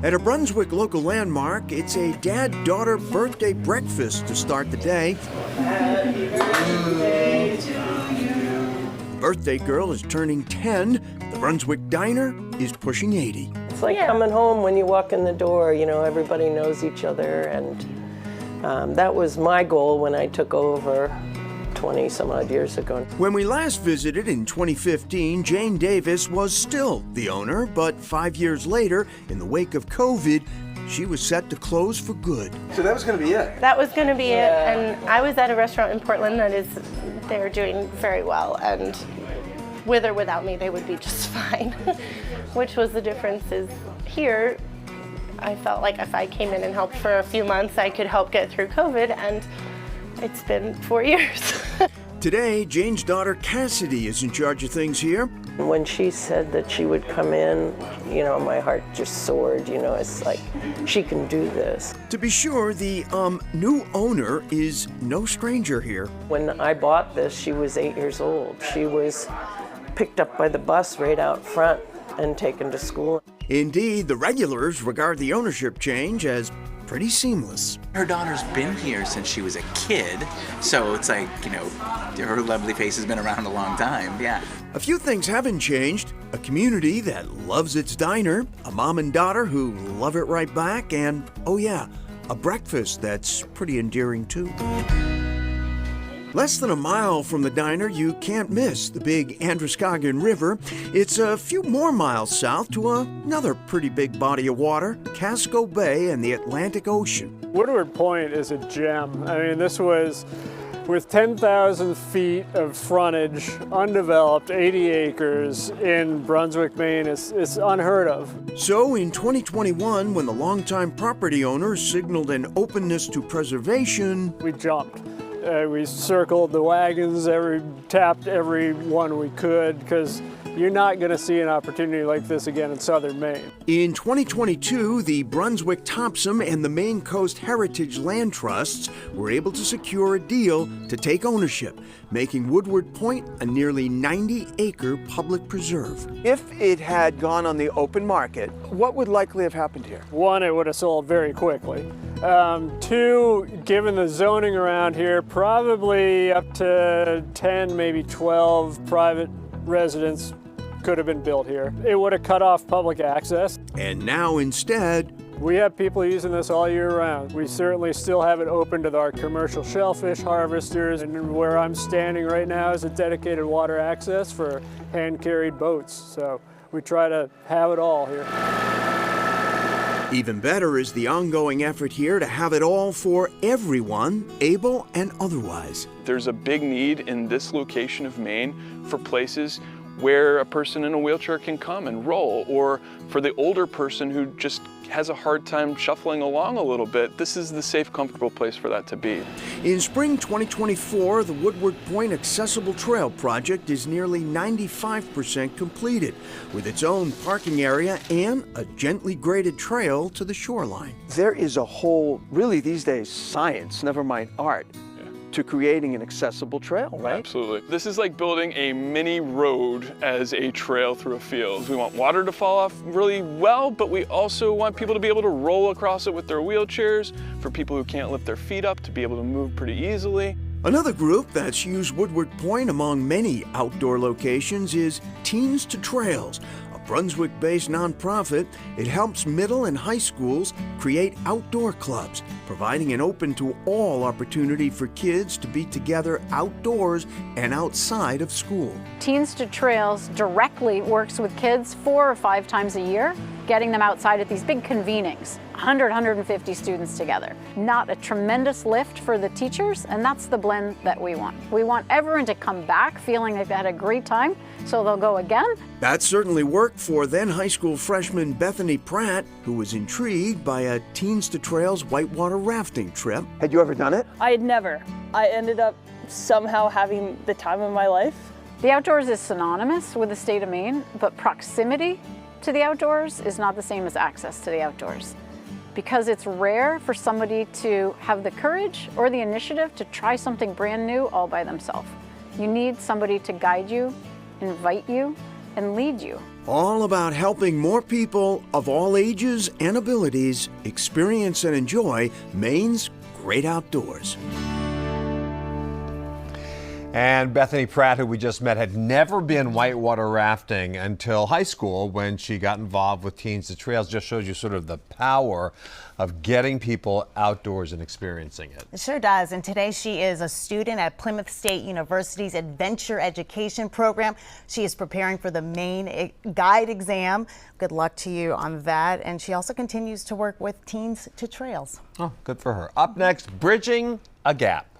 At a Brunswick local landmark, it's a dad-daughter birthday breakfast to start the day. Happy birthday to you. The birthday girl is turning 10. The Brunswick Diner is pushing 80. It's like coming home when you walk in the door, you know, everybody knows each other, and that was my goal when I took over 20 some odd years ago. When we last visited in 2015, Jane Davis was still the owner, but 5 years later, in the wake of COVID, she was set to close for good. So that was going to be it? That was going to be it, and I was at a restaurant in Portland they're doing very well, and with or without me, they would be just fine. Which was the difference is here, I felt like if I came in and helped for a few months, I could help get through COVID, and it's been 4 years. Today, Jane's daughter Cassidy is in charge of things here. When she said that she would come in, you know, my heart just soared. You know, it's like, she can do this. To be sure, the new owner is no stranger here. When I bought this, she was 8 years old. She was picked up by the bus right out front and taken to school. Indeed, the regulars regard the ownership change as pretty seamless. Her daughter's been here since she was a kid, so it's like, you know, her lovely face has been around a long time, yeah. A few things haven't changed. A community that loves its diner, a mom and daughter who love it right back, and, oh yeah, a breakfast that's pretty endearing too. Less than a mile from the diner, you can't miss the big Androscoggin River. It's a few more miles south to another pretty big body of water, Casco Bay and the Atlantic Ocean. Woodward Point is a gem. I mean, this was, with 10,000 feet of frontage, undeveloped, 80 acres in Brunswick, Maine, it's unheard of. So in 2021, when the longtime property owner signaled an openness to preservation, we jumped. We circled the wagons, tapped every one we could, because you're not going to see an opportunity like this again in southern Maine. In 2022, the Brunswick Topsom and the Maine Coast Heritage Land Trusts were able to secure a deal to take ownership, making Woodward Point a nearly 90-acre public preserve. If it had gone on the open market, what would likely have happened here? One, it would have sold very quickly. Two, given the zoning around here, probably up to 10, maybe 12 private residents could have been built here. It would have cut off public access. And now instead, we have people using this all year round. We certainly still have it open to our commercial shellfish harvesters, and where I'm standing right now is a dedicated water access for hand-carried boats. So we try to have it all here. Even better is the ongoing effort here to have it all for everyone, able and otherwise. There's a big need in this location of Maine for places where a person in a wheelchair can come and roll, or for the older person who just has a hard time shuffling along a little bit. This is the safe, comfortable place for that to be. In spring 2024, the Woodward Point Accessible Trail project is nearly 95% completed, with its own parking area and a gently graded trail to the shoreline. There is a whole, really these days, science, never mind art, to creating an accessible trail, right? Absolutely. This is like building a mini road as a trail through a field. We want water to fall off really well, but we also want people to be able to roll across it with their wheelchairs, for people who can't lift their feet up to be able to move pretty easily. Another group that's used Woodward Point among many outdoor locations is Teens to Trails, a Brunswick-based nonprofit. It helps middle and high schools create outdoor clubs, providing an open to all opportunity for kids to be together outdoors and outside of school. Teens to Trails directly works with kids 4 or 5 times a year, getting them outside at these big convenings, 100, 150 students together. Not a tremendous lift for the teachers, and that's the blend that we want. We want everyone to come back feeling they've had a great time, so they'll go again. That certainly worked for then high school freshman Bethany Pratt, who was intrigued by a Teens to Trails whitewater rafting trip. Had you ever done it? I had never. I ended up somehow having the time of my life. The outdoors is synonymous with the state of Maine, but proximity to the outdoors is not the same as access to the outdoors. Because it's rare for somebody to have the courage or the initiative to try something brand new all by themselves. You need somebody to guide you, invite you, and lead you. All about helping more people of all ages and abilities experience and enjoy Maine's great outdoors. And Bethany Pratt, who we just met, had never been whitewater rafting until high school when she got involved with Teens to Trails. Just shows you sort of the power of getting people outdoors and experiencing it. It sure does. And today she is a student at Plymouth State University's Adventure Education program. She is preparing for the Maine Guide exam. Good luck to you on that. And she also continues to work with Teens to Trails. Oh, good for her. Up next, Bridging a Gap.